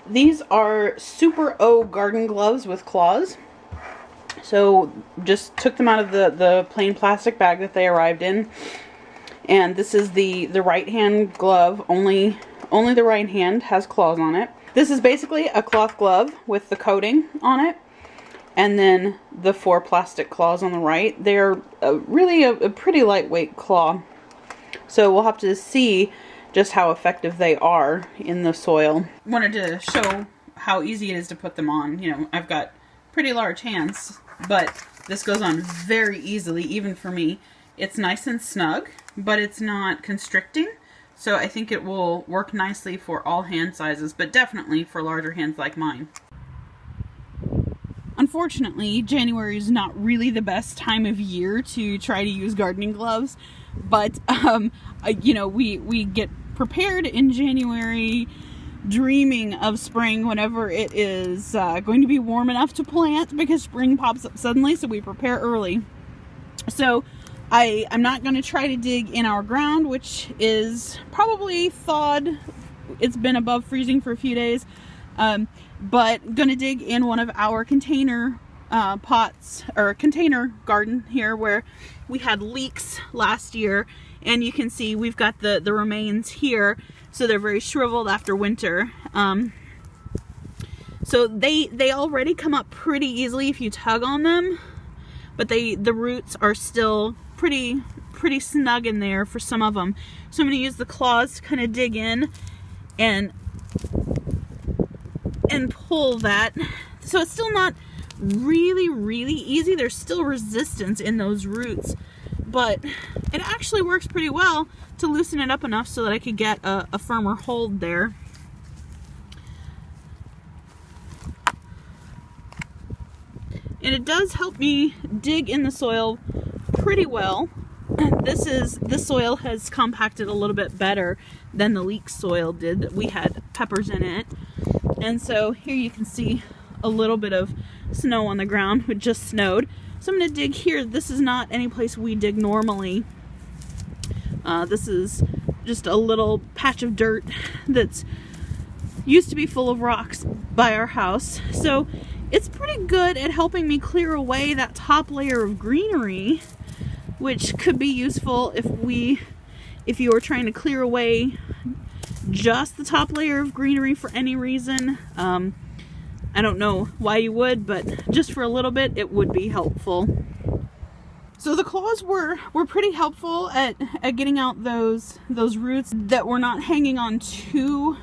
These are Super O garden gloves with claws. So just took them out of the plain plastic bag that they arrived in. And this is the right hand glove. Only the right hand has claws on it. This is basically a cloth glove with the coating on it. And then the 4 plastic claws on the right. They're really a pretty lightweight claw. So we'll have to see just how effective they are in the soil. Wanted to show how easy it is to put them on. You know, I've got pretty large hands, but this goes on very easily, even for me. It's nice and snug, but it's not constricting. So I think it will work nicely for all hand sizes, but definitely for larger hands like mine. Unfortunately, January is not really the best time of year to try to use gardening gloves, but you know, we get prepared in January, dreaming of spring whenever it is going to be warm enough to plant, because spring pops up suddenly, so we prepare early. So I'm not going to try to dig in our ground, which is probably thawed. It's been above freezing for a few days. But going to dig in one of our container pots, or container garden here, where we had leeks last year, and you can see we've got the remains here, so they're very shriveled after winter. So they already come up pretty easily if you tug on them, but the roots are still pretty snug in there for some of them. So I'm going to use the claws to kind of dig in and pull that. So it's still not really easy. There's still resistance in those roots, but it actually works pretty well to loosen it up enough so that I could get a firmer hold there. And it does help me dig in the soil pretty well. This soil has compacted a little bit better than the leek soil did. We had peppers in it. And so here you can see a little bit of snow on the ground. It just snowed. So I'm going to dig here. This is not any place we dig normally. This is just a little patch of dirt that's used to be full of rocks by our house. So it's pretty good at helping me clear away that top layer of greenery, which could be useful if you were trying to clear away just the top layer of greenery for any reason. I don't know why you would, but just for a little bit it would be helpful. So the claws were pretty helpful at getting out those roots that were not hanging on too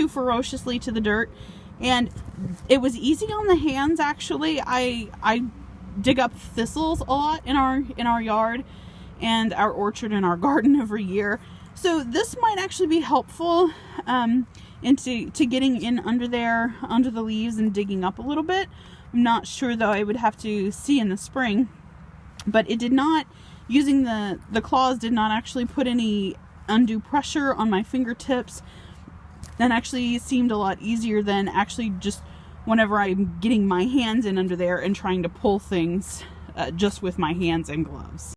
ferociously to the dirt, and it was easy on the hands. Actually, I dig up thistles a lot in our yard and our orchard and our garden every year. So this might actually be helpful into getting in under there, under the leaves, and digging up a little bit. I'm not sure though. I would have to see in the spring. But it did not, using the claws did not actually put any undue pressure on my fingertips. That actually seemed a lot easier than actually just whenever I'm getting my hands in under there and trying to pull things just with my hands and gloves.